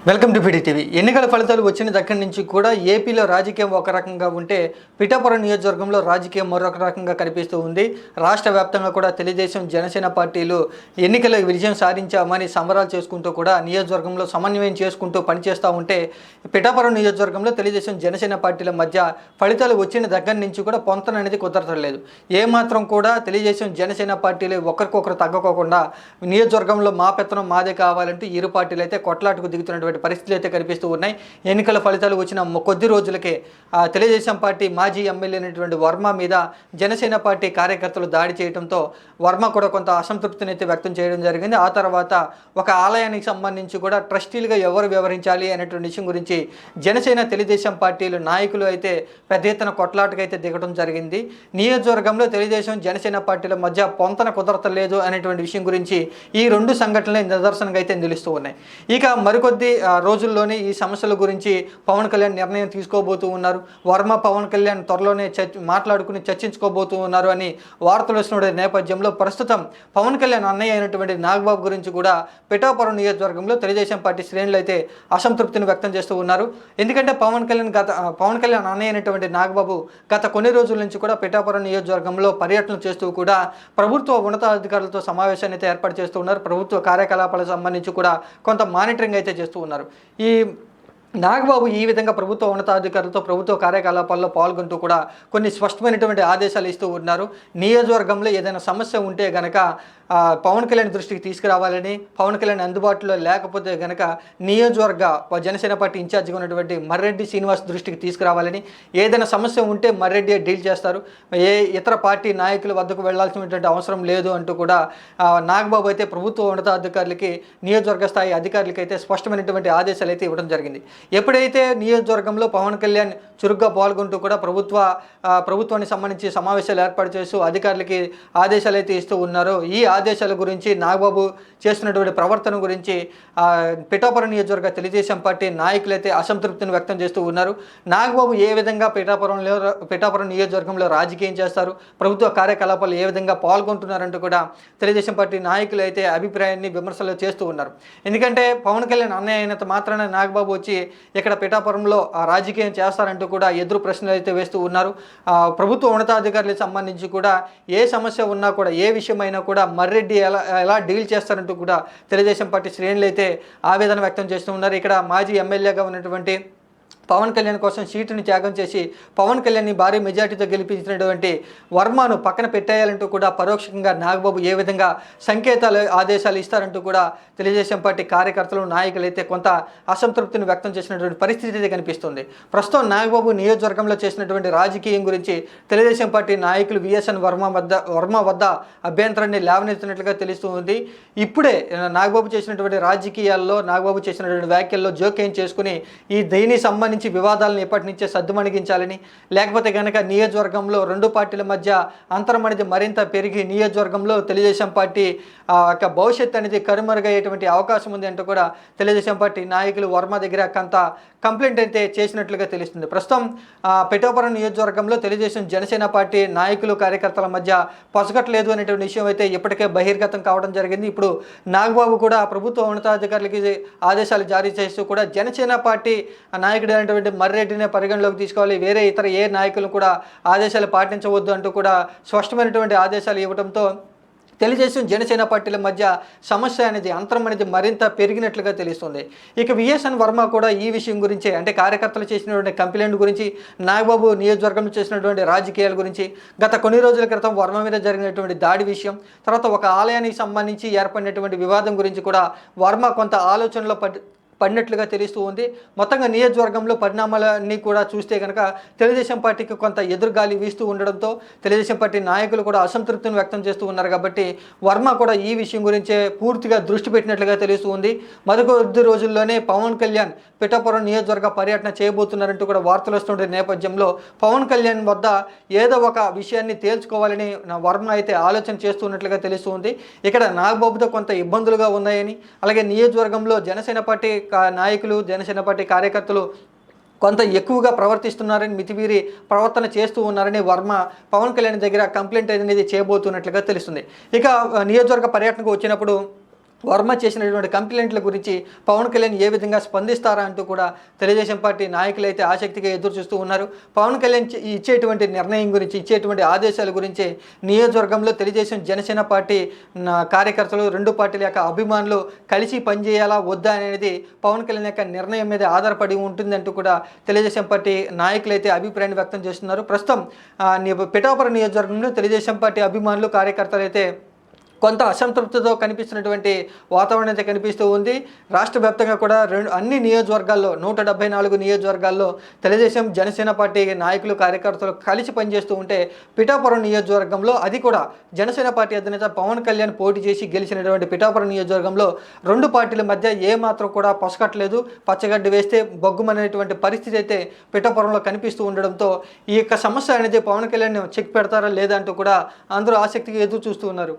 Welcome to PD TV. ఎన్నికల ఫలితాలు వచ్చిన దగ్గర నుంచి కూడా ఏపీలో రాజకీయం ఒక రకంగా ఉంటే పిఠాపురం నియోజకవర్గంలో రాజకీయం మరొక రకంగా కనిపిస్తూ ఉంది. రాష్ట్ర వ్యాప్తంగా కూడా తెలుగుదేశం జనసేన పార్టీలు ఎన్నికల విజయం సాధించామని సంబరాలు చేసుకుంటూ కూడా నియోజకవర్గంలో సమన్వయం చేసుకుంటూ పనిచేస్తూ ఉంటే పిఠాపురం నియోజకవర్గంలో తెలుగుదేశం జనసేన పార్టీల మధ్య ఫలితాలు వచ్చిన దగ్గర నుంచి కూడా పొంతన అనేది కుదరట్లేదు. ఏమాత్రం కూడా తెలుగుదేశం జనసేన పార్టీలు ఒకరికొకరు తగ్గకోకుండా నియోజకవర్గంలో మా పెత్తనం మాదే కావాలంటూ ఇరు పార్టీలు అయితే కొట్లాటకు దిగుతున్నటువంటి పరిస్థితులు అయితే కనిపిస్తూ ఉన్నాయి. ఎన్నికల ఫలితాలు వచ్చిన కొద్ది రోజులకే తెలుగుదేశం పార్టీ మాజీ ఎమ్మెల్యే అయినటువంటి వర్మ మీద జనసేన పార్టీ కార్యకర్తలు దాడి చేయడంతో వర్మ కూడా కొంత అసంతృప్తిని అయితే వ్యక్తం చేయడం జరిగింది. ఆ తర్వాత ఒక ఆలయానికి సంబంధించి కూడా ట్రస్టీలుగా ఎవరు వ్యవహరించాలి అనేటువంటి విషయం గురించి జనసేన తెలుగుదేశం పార్టీలు నాయకులు అయితే పెద్ద ఎత్తున కొట్లాటకైతే దిగడం జరిగింది. నియోజకవర్గంలో తెలుగుదేశం జనసేన పార్టీల మధ్య పొంతన కుదరతలేదు అనేటువంటి విషయం గురించి ఈ రెండు సంఘటనలు నిదర్శనంగా అయితే నిలుస్తూ ఉన్నాయి. ఇక మరికొద్ది రోజుల్లోనే ఈ సమస్యల గురించి పవన్ కళ్యాణ్ నిర్ణయం తీసుకోబోతూ ఉన్నారు. వర్మ పవన్ కళ్యాణ్ త్వరలోనే మాట్లాడుకుని చర్చించుకోబోతూ ఉన్నారు అని వార్తలు వస్తున్న నేపథ్యంలో ప్రస్తుతం పవన్ కళ్యాణ్ అన్నయ్య అయినటువంటి నాగబాబు గురించి కూడా పిఠాపురం నియోజకవర్గంలో తెలుగుదేశం పార్టీ శ్రేణులు అయితే అసంతృప్తిని వ్యక్తం చేస్తూ ఉన్నారు. ఎందుకంటే పవన్ కళ్యాణ్ అన్నయ్య అయినటువంటి నాగబాబు గత కొన్ని రోజుల నుంచి కూడా పిఠాపురం నియోజకవర్గంలో పర్యటనలు చేస్తూ కూడా ప్రభుత్వ ఉన్నతాధికారులతో సమావేశాన్ని అయితే ఏర్పాటు చేస్తూ ఉన్నారు. ప్రభుత్వ కార్యకలాపాలకు సంబంధించి కూడా కొంత మానిటరింగ్ అయితే చేస్తూ ఉన్నారు. ఈ నాగబాబు ఈ విధంగా ప్రభుత్వ ఉన్నతాధికారులతో ప్రభుత్వ కార్యకలాపాల్లో పాల్గొంటూ కూడా కొన్ని స్పష్టమైనటువంటి ఆదేశాలు ఇస్తూ ఉన్నారు. నియోజకవర్గంలో ఏదైనా సమస్య ఉంటే గనక పవన్ కళ్యాణ్ దృష్టికి తీసుకురావాలని, పవన్ కళ్యాణ్ అందుబాటులో లేకపోతే గనక నియోజకవర్గ జనసేన పార్టీ ఇన్ఛార్జిగా ఉన్నటువంటి మర్రెడ్డి శ్రీనివాస్ దృష్టికి తీసుకురావాలని, ఏదైనా సమస్య ఉంటే మర్రెడ్డి డీల్ చేస్తారు, ఏ ఇతర పార్టీ నాయకుల వద్దకు వెళ్లాల్సినటువంటి అవసరం లేదు అంటూ కూడా నాగబాబు అయితే ప్రభుత్వ ఉన్నతాధికారులకి, నియోజకవర్గ స్థాయి అధికారులకి అయితే స్పష్టమైనటువంటి ఆదేశాలు అయితే ఇవ్వడం జరిగింది. ఎప్పుడైతే నియోజకవర్గంలో పవన్ కళ్యాణ్ చురుగ్గా పాల్గొంటూ కూడా ప్రభుత్వానికి సంబంధించి సమావేశాలు ఏర్పాటు చేస్తూ అధికారులకి ఆదేశాలు అయితే ఇస్తూ ఉన్నారో, ఈ ఆదేశాల గురించి నాగబాబు చేస్తున్నటువంటి ప్రవర్తన గురించి పిఠాపురం నియోజకవర్గ తెలుగుదేశం పార్టీ నాయకులైతే అసంతృప్తిని వ్యక్తం చేస్తూ ఉన్నారు. నాగబాబు ఏ విధంగా పిఠాపురం నియోజకవర్గంలో రాజకీయం చేస్తారు, ప్రభుత్వ కార్యకలాపాలు ఏ విధంగా పాల్గొంటున్నారంటూ కూడా తెలుగుదేశం పార్టీ నాయకులు అయితే అభిప్రాయాన్ని విమర్శలు చేస్తూ ఉన్నారు. ఎందుకంటే పవన్ కళ్యాణ్ అన్నయ్య అయినంత మాత్రాన నాగబాబు వచ్చి ఇక్కడ పిఠాపురంలో రాజకీయం చేస్తారంటూ కూడా ఎదురు ప్రశ్నలు అయితే వేస్తూ ఉన్నారు. ప్రభుత్వ ఉన్నతాధికారులకు సంబంధించి కూడా ఏ సమస్య ఉన్నా కూడా, ఏ విషయమైనా కూడా మర్రెడ్డి ఎలా డీల్ చేస్తారంటూ కూడా తెలుగుదేశం పార్టీ శ్రేణులు అయితే ఆవేదన వ్యక్తం చేస్తూ ఉన్నారు. ఇక్కడ మాజీ ఎమ్మెల్యేగా ఉన్నటువంటి పవన్ కళ్యాణ్ కోసం సీటుని త్యాగం చేసి పవన్ కళ్యాణ్ని భారీ మెజార్టీతో గెలిపించినటువంటి వర్మను పక్కన పెట్టేయాలంటూ కూడా పరోక్షంగా నాగబాబు ఏ విధంగా ఆదేశాలు ఇస్తారంటూ కూడా తెలుగుదేశం పార్టీ కార్యకర్తలు, నాయకులు అయితే కొంత అసంతృప్తిని వ్యక్తం చేసినటువంటి పరిస్థితి అయితే కనిపిస్తుంది. ప్రస్తుతం నాగబాబు నియోజకవర్గంలో చేసినటువంటి రాజకీయం గురించి తెలుగుదేశం పార్టీ నాయకులు విఎస్ఎన్ వర్మ వద్ద అభ్యంతరాన్ని లేవనెత్తినట్లుగా తెలుస్తూ ఉంది. ఇప్పుడే నాగబాబు చేసినటువంటి రాజకీయాల్లో, నాగబాబు చేసినటువంటి వ్యాఖ్యల్లో జోక్యం చేసుకుని దీనికి సంబంధించి వివాదాలను ఎప్పటి నుంచే సద్దుమణిగించాలని, లేకపోతే కనుక నియోజకవర్గంలో రెండు పార్టీల మధ్య అంతరం అనేది మరింత పెరిగి నియోజకవర్గంలో తెలుగుదేశం పార్టీ యొక్క భవిష్యత్తు అనేది కనుమరుగయ్యేటువంటి అవకాశం ఉంది అంటూ కూడా తెలుగుదేశం పార్టీ నాయకులు వర్మ దగ్గర కొంత కంప్లైంట్ అయితే చేసినట్లుగా తెలుస్తుంది. ప్రస్తుతం పిఠాపురం నియోజకవర్గంలో తెలుగుదేశం జనసేన పార్టీ నాయకులు, కార్యకర్తల మధ్య పొసగట్లేదు అనేటువంటి విషయం అయితే ఇప్పటికే బహిర్గతం కావడం జరిగింది. ఇప్పుడు నాగబాబు కూడా ప్రభుత్వ ఉన్నతాధికారులకి ఆదేశాలు జారీ చేస్తూ కూడా జనసేన పార్టీ నాయకుడు అయినటువంటి మర్రెడ్డిని పరిగణలోకి తీసుకోవాలి, వేరే ఇతర ఏ నాయకులు కూడా ఆదేశాలు పాటించవద్దు అంటూ కూడా స్పష్టమైనటువంటి ఆదేశాలు ఇవ్వడంతో తెలుగుదేశం జనసేన పార్టీల మధ్య సమస్య అనేది, అంతరం అనేది మరింత పెరిగినట్లుగా తెలుస్తుంది. ఇక విఎస్ఎన్ వర్మ కూడా ఈ విషయం గురించి, అంటే కార్యకర్తలు చేసినటువంటి కంప్లైంట్ గురించి, నాగబాబు నియోజకవర్గంలో చేసినటువంటి రాజకీయాల గురించి, గత కొన్ని రోజుల క్రితం వర్మ మీద జరిగినటువంటి దాడి విషయం, తర్వాత ఒక ఆలయానికి సంబంధించి ఏర్పడినటువంటి వివాదం గురించి కూడా వర్మ కొంత ఆలోచనలో పడినట్లుగా తెలుస్తూ ఉంది. మొత్తంగా నియోజకవర్గంలో పరిణామాలన్నీ కూడా చూస్తే కనుక తెలుగుదేశం పార్టీకి కొంత ఎదురుగాలి వీస్తూ ఉండడంతో తెలుగుదేశం పార్టీ నాయకులు కూడా అసంతృప్తిని వ్యక్తం చేస్తూ ఉన్నారు. కాబట్టి వర్మ కూడా ఈ విషయం గురించే పూర్తిగా దృష్టి పెట్టినట్లుగా తెలుస్తూ ఉంది. మరికొద్ది రోజుల్లోనే పవన్ కళ్యాణ్ పిఠాపురం నియోజకవర్గ పర్యటన చేయబోతున్నారంటూ కూడా వార్తలు వస్తుండే నేపథ్యంలో పవన్ కళ్యాణ్ వద్ద ఏదో ఒక విషయాన్ని తేల్చుకోవాలని వర్మ అయితే ఆలోచన చేస్తున్నట్లుగా తెలుస్తూ ఉంది. ఇక్కడ నాగబాబుతో కొంత ఇబ్బందులుగా ఉన్నాయని, అలాగే నియోజకవర్గంలో జనసేన పార్టీ నాయకులు, జనసేన పార్టీ కార్యకర్తలు కొంత ఎక్కువగా ప్రవర్తిస్తున్నారని, మితిమీరి ప్రవర్తన చేస్తూ ఉన్నారని వర్మ పవన్ కళ్యాణ్ దగ్గర కంప్లైంట్ అనేది చేయబోతున్నట్లుగా తెలుస్తుంది. ఇక నియోజకవర్గ పర్యటనకు వచ్చినప్పుడు వర్మ చేసినటువంటి కంప్లైంట్ల గురించి పవన్ కళ్యాణ్ ఏ విధంగా స్పందిస్తారా అంటూ కూడా తెలుగుదేశం పార్టీ నాయకులు అయితే ఆసక్తిగా ఎదురు చూస్తూ ఉన్నారు. పవన్ కళ్యాణ్ ఇచ్చేటువంటి నిర్ణయం గురించి, ఇచ్చేటువంటి ఆదేశాల గురించి నియోజకవర్గంలో తెలుగుదేశం జనసేన పార్టీ కార్యకర్తలు, రెండు పార్టీల యొక్క అభిమానులు కలిసి పనిచేయాలా వద్దా అనేది పవన్ కళ్యాణ్ యొక్క నిర్ణయం మీద ఆధారపడి ఉంటుందంటూ కూడా తెలుగుదేశం పార్టీ నాయకులు అయితే అభిప్రాయాన్ని వ్యక్తం చేస్తున్నారు. ప్రస్తుతం పిఠాపురం నియోజకవర్గంలో తెలుగుదేశం పార్టీ అభిమానులు, కార్యకర్తలు అయితే కొంత అసంతృప్తితో కనిపిస్తున్నటువంటి వాతావరణం అయితే కనిపిస్తూ ఉంది. రాష్ట్ర వ్యాప్తంగా కూడా అన్ని నియోజకవర్గాల్లో 174 నియోజకవర్గాల్లో తెలుగుదేశం జనసేన పార్టీ నాయకులు, కార్యకర్తలు కలిసి పనిచేస్తూ ఉంటే పిఠాపురం నియోజకవర్గంలో, అది కూడా జనసేన పార్టీ అధినేత పవన్ కళ్యాణ్ పోటీ చేసి గెలిచినటువంటి పిఠాపురం నియోజకవర్గంలో రెండు పార్టీల మధ్య ఏమాత్రం కూడా పొసగట్లేదు. పచ్చగడ్డి వేస్తే బొగ్గుమనేటువంటి పరిస్థితి అయితే పిఠాపురంలో కనిపిస్తూ ఉండడంతో ఈ యొక్క సమస్య అనేది పవన్ కళ్యాణ్ చెక్ పెడతారా లేదా అంటూ కూడా అందరూ ఆసక్తిగా ఎదురు చూస్తూ ఉన్నారు.